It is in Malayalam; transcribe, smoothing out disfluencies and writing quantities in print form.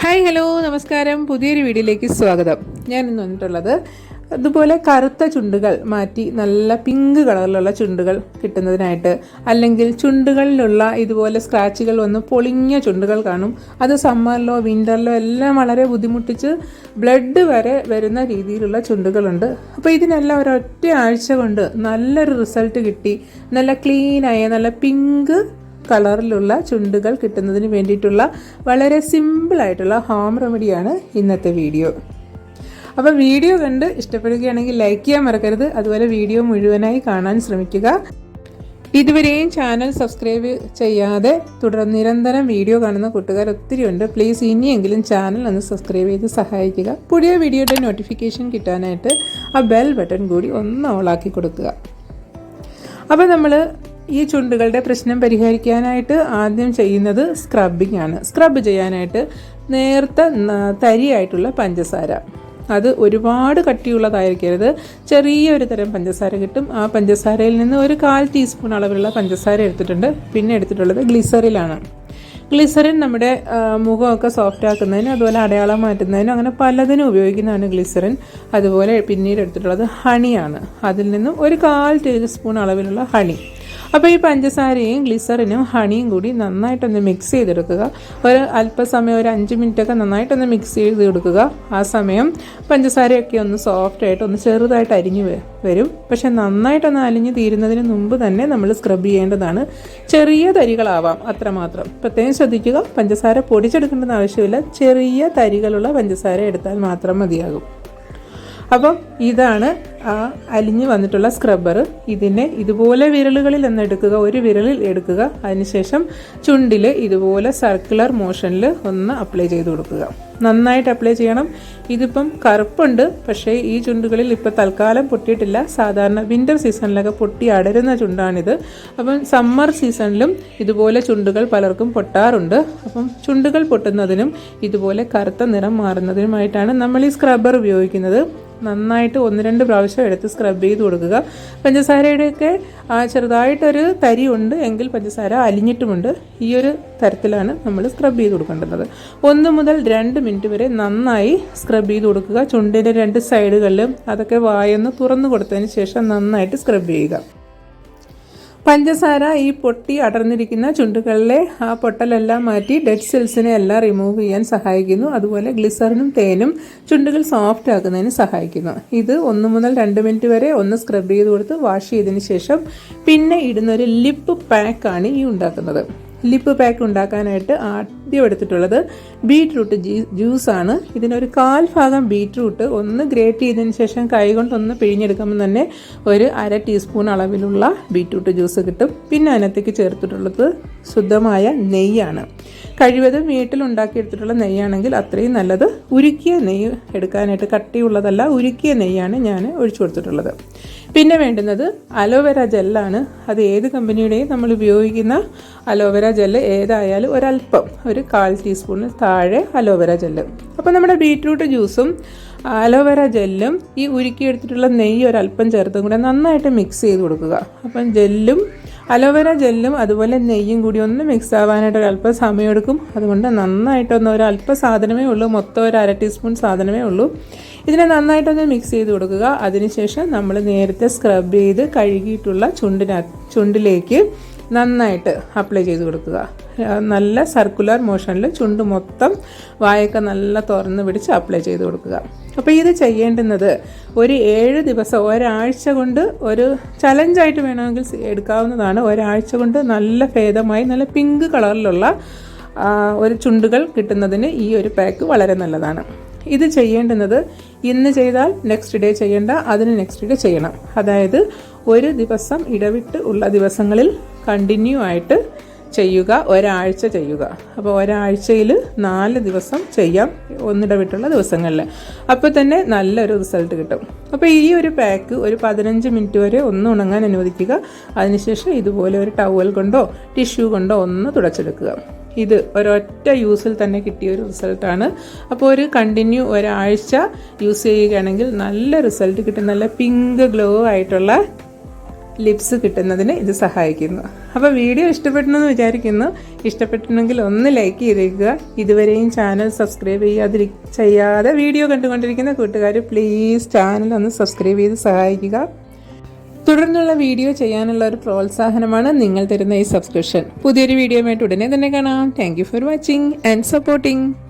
ഹായ് ഹലോ നമസ്കാരം. പുതിയൊരു വീഡിയോയിലേക്ക് സ്വാഗതം. ഞാൻ ഇന്ന് വന്നിട്ടുള്ളത് അതുപോലെ കറുത്ത ചുണ്ടുകൾ മാറ്റി നല്ല പിങ്ക് കളറിലുള്ള ചുണ്ടുകൾ കിട്ടുന്നതിനായിട്ട്, അല്ലെങ്കിൽ ചുണ്ടുകളിലുള്ള ഇതുപോലെ സ്ക്രാച്ചുകൾ വന്ന് പൊളിഞ്ഞ ചുണ്ടുകൾ കാണും. അത് സമ്മറിലോ വിൻ്ററിലോ എല്ലാം വളരെ ബുദ്ധിമുട്ടിച്ച് ബ്ലഡ് വരെ വരുന്ന രീതിയിലുള്ള ചുണ്ടുകളുണ്ട്. അപ്പോൾ ഇതിനെല്ലാം ഒരൊറ്റ ആഴ്ച കൊണ്ട് നല്ലൊരു റിസൾട്ട് കിട്ടി. നല്ല ക്ലീനായ നല്ല പിങ്ക് കളറിലുള്ള ചുണ്ടുകൾ കിട്ടുന്നതിന് വേണ്ടിയിട്ടുള്ള വളരെ സിമ്പിളായിട്ടുള്ള ഹോം റെമഡിയാണ് ഇന്നത്തെ വീഡിയോ. അപ്പോൾ വീഡിയോ കണ്ട് ഇഷ്ടപ്പെടുകയാണെങ്കിൽ ലൈക്ക് ചെയ്യാൻ മറക്കരുത്. അതുപോലെ വീഡിയോ മുഴുവനായി കാണാൻ ശ്രമിക്കുക. ഇതുവരെയും ചാനൽ സബ്സ്ക്രൈബ് ചെയ്യാതെ നിരന്തരം വീഡിയോ കാണുന്ന കൂട്ടുകാർ ഒത്തിരി ഉണ്ട്. പ്ലീസ് ഇനിയെങ്കിലും ചാനൽ ഒന്ന് സബ്സ്ക്രൈബ് ചെയ്ത് സഹായിക്കുക. പുതിയ വീഡിയോയുടെ നോട്ടിഫിക്കേഷൻ കിട്ടാനായിട്ട് ആ ബെൽ ബട്ടൺ കൂടി ഒന്ന് ഓളാക്കി കൊടുക്കുക. അപ്പോൾ നമ്മൾ ഈ ചുണ്ടുകളുടെ പ്രശ്നം പരിഹരിക്കാനായിട്ട് ആദ്യം ചെയ്യുന്നത് സ്ക്രബിംഗ് ആണ്. സ്ക്രബ് ചെയ്യാനായിട്ട് നേർത്ത തരിയായിട്ടുള്ള പഞ്ചസാര, അത് ഒരുപാട് കട്ടിയുള്ളതായിരിക്കരുത്, ചെറിയൊരു തരം പഞ്ചസാര കിട്ടും. ആ പഞ്ചസാരയിൽ നിന്ന് ഒരു 1/4 ടീസ്പൂൺ അളവിലുള്ള പഞ്ചസാര എടുത്തിട്ടുണ്ട്. പിന്നെ എടുത്തിട്ടുള്ളത് ഗ്ലിസറിലാണ്. ഗ്ലിസറിൻ നമ്മുടെ മുഖമൊക്കെ സോഫ്റ്റ് ആക്കുന്നതിന്, അതുപോലെ അടയാളം മാറ്റുന്നതിനും അങ്ങനെ പലതിനും ഉപയോഗിക്കുന്നതാണ് ഗ്ലിസറിൻ. അതുപോലെ പിന്നീട് എടുത്തിട്ടുള്ളത് ഹണിയാണ്. അതിൽ നിന്നും ഒരു 1/4 ടീസ്പൂൺ അളവിലുള്ള ഹണി. അപ്പോൾ ഈ പഞ്ചസാരയും ഗ്ലിസറിനും ഹണിയും കൂടി നന്നായിട്ടൊന്ന് മിക്സ് ചെയ്തെടുക്കുക. ഒരു അല്പസമയം, ഒരു 5 മിനിറ്റൊക്കെ നന്നായിട്ടൊന്ന് മിക്സ് ചെയ്ത് കൊടുക്കുക. ആ സമയം പഞ്ചസാരയൊക്കെ ഒന്ന് സോഫ്റ്റായിട്ട് ഒന്ന് ചെറുതായിട്ട് അരിഞ്ഞ് വരും. പക്ഷെ നന്നായിട്ടൊന്ന് അലിഞ്ഞ് തീരുന്നതിന് മുമ്പ് തന്നെ നമ്മൾ സ്ക്രബ് ചെയ്യേണ്ടതാണ്. ചെറിയ തരികളാവാം, അത്രമാത്രം പ്രത്യേകം ശ്രദ്ധിക്കുക. പഞ്ചസാര പൊടിച്ചെടുക്കേണ്ടെന്ന് ആവശ്യമില്ല, ചെറിയ തരികളുള്ള പഞ്ചസാര എടുത്താൽ മാത്രം മതിയാകും. അപ്പം ഇതാണ് ആ അലിഞ്ഞ് വന്നിട്ടുള്ള സ്ക്രബ്ബർ. ഇതിനെ ഇതുപോലെ വിരലുകളിൽ ഒന്ന് എടുക്കുക, ഒരു വിരലിൽ എടുക്കുക. അതിനുശേഷം ചുണ്ടിൽ ഇതുപോലെ സർക്കുലർ മോഷനിൽ ഒന്ന് അപ്ലൈ ചെയ്ത് കൊടുക്കുക. നന്നായിട്ട് അപ്ലൈ ചെയ്യണം. ഇതിപ്പം കറുപ്പുണ്ട്, പക്ഷേ ഈ ചുണ്ടുകളിൽ ഇപ്പോൾ തൽക്കാലം പൊട്ടിയിട്ടില്ല. സാധാരണ വിൻ്റർ സീസണിലൊക്കെ പൊട്ടി അടരുന്ന ചുണ്ടാണിത്. അപ്പം സമ്മർ സീസണിലും ഇതുപോലെ ചുണ്ടുകൾ പലർക്കും പൊട്ടാറുണ്ട്. അപ്പം ചുണ്ടുകൾ പൊട്ടുന്നതിനും ഇതുപോലെ കറുത്ത നിറം മാറുന്നതിനുമായിട്ടാണ് നമ്മൾ ഈ സ്ക്രബ്ബർ ഉപയോഗിക്കുന്നത്. നന്നായിട്ട് 1-2 പ്രാവശ്യം എടുത്ത് സ്ക്രബ് ചെയ്ത് കൊടുക്കുക. പഞ്ചസാരയുടെയൊക്കെ ചെറുതായിട്ടൊരു തരി ഉണ്ട് എങ്കിൽ പഞ്ചസാര അലിഞ്ഞിട്ടുമുണ്ട്. ഈ ഒരു തരത്തിലാണ് നമ്മൾ സ്ക്രബ് ചെയ്ത് കൊടുക്കേണ്ടത്. 1 മുതൽ 2 മിനിറ്റ് വരെ നന്നായി സ്ക്രബ് ചെയ്ത് കൊടുക്കുക. ചുണ്ടിൻ്റെ 2 സൈഡുകളിലും അതൊക്കെ വായൊന്ന് തുറന്നു കൊടുത്തതിന് ശേഷം നന്നായിട്ട് സ്ക്രബ് ചെയ്യുക. പഞ്ചസാര ഈ പൊട്ടി അടർന്നിരിക്കുന്ന ചുണ്ടുകളിലെ ആ പൊട്ടലെല്ലാം മാറ്റി ഡെഡ് സെൽസിനെ എല്ലാം റിമൂവ് ചെയ്യാൻ സഹായിക്കുന്നു. അതുപോലെ ഗ്ലിസറിനും തേനും ചുണ്ടുകൾ സോഫ്റ്റ് ആക്കുന്നതിന് സഹായിക്കുന്നു. ഇത് 1 മുതൽ 2 മിനിറ്റ് വരെ ഒന്ന് സ്ക്രബ് ചെയ്ത് കൊടുത്ത് വാഷ് ചെയ്തതിന് ശേഷം പിന്നെ ഇടുന്നൊരു ലിപ്പ് പാക്കാണ് ഈ ഉണ്ടാക്കുന്നത്. ലിപ്പ് പാക്ക് ഉണ്ടാക്കാനായിട്ട് ആദ്യം എടുത്തിട്ടുള്ളത് ബീറ്റ്റൂട്ട് ജ്യൂസാണ്. ഇതിനൊരു 1/4 ഭാഗം ബീറ്റ്റൂട്ട് ഒന്ന് ഗ്രേറ്റ് ചെയ്തതിന് ശേഷം കൈകൊണ്ടൊന്ന് പിഴിഞ്ഞെടുക്കുമ്പോൾ തന്നെ ഒരു 1/2 ടീസ്പൂൺ അളവിലുള്ള ബീറ്റ്റൂട്ട് ജ്യൂസ് കിട്ടും. പിന്നെ അതിനകത്തേക്ക് ചേർത്തിട്ടുള്ളത് ശുദ്ധമായ നെയ്യാണ്. കഴിവതും വീട്ടിലുണ്ടാക്കിയെടുത്തിട്ടുള്ള നെയ്യാണെങ്കിൽ അത്രയും നല്ലത്. ഉരുക്കിയ നെയ്യ് എടുക്കാനായിട്ട്, കട്ടിയുള്ളതല്ല, ഉരുക്കിയ നെയ്യാണ് ഞാൻ ഒഴിച്ചു കൊടുത്തിട്ടുള്ളത്. പിന്നെ വേണ്ടുന്നത് അലോവേര ജെല്ലാണ്. അത് ഏത് കമ്പനിയുടെയും നമ്മൾ ഉപയോഗിക്കുന്ന അലോവേര ജെല്ല് ഏതായാലും ഒരല്പം, ഒരു 1/4 ടീസ്പൂണിൽ താഴെ അലോവേര ജെല്ല്. അപ്പോൾ നമ്മുടെ ബീറ്റ്റൂട്ട് ജ്യൂസും അലോവേര ജെല്ലും ഈ ഉരുക്കിയെടുത്തിട്ടുള്ള നെയ്യ് ഒരല്പം ചേർത്തും കൂടെ നന്നായിട്ട് മിക്സ് ചെയ്ത് കൊടുക്കുക. അപ്പം ജെല്ലും അലോവേര ജെല്ലും അതുപോലെ നെയ്യും കൂടി ഒന്ന് മിക്സ് ആവാനായിട്ട് ഒരല്പം സമയമെടുക്കും. അതുകൊണ്ട് നന്നായിട്ടൊന്ന് ഒരല്പം സാധനമേ ഉള്ളൂ, മൊത്തം ഒരു 1/2 ടീസ്പൂൺ സാധനമേ ഉള്ളൂ. ഇതിനെ നന്നായിട്ടൊന്ന് മിക്സ് ചെയ്ത് കൊടുക്കുക. അതിനുശേഷം നമ്മൾ നേരത്തെ സ്ക്രബ് ചെയ്ത് കഴുകിയിട്ടുള്ള ചുണ്ടിലേക്ക് നന്നായിട്ട് അപ്ലൈ ചെയ്ത് കൊടുക്കുക. നല്ല സർക്കുലർ മോഷനിൽ ചുണ്ട് മൊത്തം വായൊക്കെ നല്ല തുറന്ന് പിടിച്ച് അപ്ലൈ ചെയ്ത് കൊടുക്കുക. അപ്പോൾ ഇത് ചെയ്യേണ്ടുന്നത് ഒരു 7 ദിവസം, ഒരാഴ്ച കൊണ്ട്, ഒരു ചലഞ്ചായിട്ട് വേണമെങ്കിൽ എടുക്കാവുന്നതാണ്. ഒരാഴ്ച കൊണ്ട് നല്ല ഭേദമായി നല്ല പിങ്ക് കളറിലുള്ള ഒരു ചുണ്ടുകൾ കിട്ടുന്നതിന് ഈ ഒരു പാക്ക് വളരെ നല്ലതാണ്. ഇത് ചെയ്യേണ്ടുന്നത് ഇന്ന് ചെയ്താൽ നെക്സ്റ്റ് ഡേ ചെയ്യേണ്ട, അതിന് നെക്സ്റ്റ് ഡേ ചെയ്യണം. അതായത് ഒരു ദിവസം ഇടവിട്ട് ഉള്ള ദിവസങ്ങളിൽ കണ്ടിന്യൂ ആയിട്ട് ചെയ്യുക, ഒരാഴ്ച ചെയ്യുക. അപ്പോൾ ഒരാഴ്ചയിൽ 4 ദിവസം ചെയ്യാം, ഒന്നിടവിട്ടുള്ള ദിവസങ്ങളിൽ. അപ്പോൾ തന്നെ നല്ലൊരു റിസൾട്ട് കിട്ടും. അപ്പോൾ ഈ ഒരു പാക്ക് ഒരു 15 മിനിറ്റ് വരെ ഒന്ന് ഉണങ്ങാൻ അനുവദിക്കുക. അതിനുശേഷം ഇതുപോലെ ഒരു ടവൽ കൊണ്ടോ ടിഷ്യൂ കൊണ്ടോ ഒന്ന് തുടച്ചെടുക്കുക. ഇത് ഒരൊറ്റ യൂസിൽ തന്നെ കിട്ടിയ ഒരു റിസൾട്ടാണ്. അപ്പോൾ ഒരു കണ്ടിന്യൂ ഒരാഴ്ച യൂസ് ചെയ്യുകയാണെങ്കിൽ നല്ല റിസൾട്ട് കിട്ടും. നല്ല പിങ്ക് ഗ്ലോ ആയിട്ടുള്ള ലിപ്സ് കിട്ടുന്നതിന് ഇത് സഹായിക്കുന്നു. അപ്പോൾ വീഡിയോ ഇഷ്ടപ്പെട്ടെന്ന് വിചാരിക്കുന്നു. ഇഷ്ടപ്പെട്ടിട്ടുണ്ടെങ്കിൽ ഒന്ന് ലൈക്ക് ചെയ്തേക്കുക. ഇതുവരെയും ചാനൽ സബ്സ്ക്രൈബ് ചെയ്യാതെ വീഡിയോ കണ്ടുകൊണ്ടിരിക്കുന്ന കൂട്ടുകാർ പ്ലീസ് ചാനൽ ഒന്ന് സബ്സ്ക്രൈബ് ചെയ്ത് സഹായിക്കുക. തുടർന്നുള്ള വീഡിയോ ചെയ്യാനുള്ള ഒരു പ്രോത്സാഹനമാണ് നിങ്ങൾ തരുന്ന ഈ സബ്സ്ക്രിപ്ഷൻ. പുതിയൊരു വീഡിയോയുമായിട്ട് ഉടനെ തന്നെ കാണാം. Thank you for watching and supporting.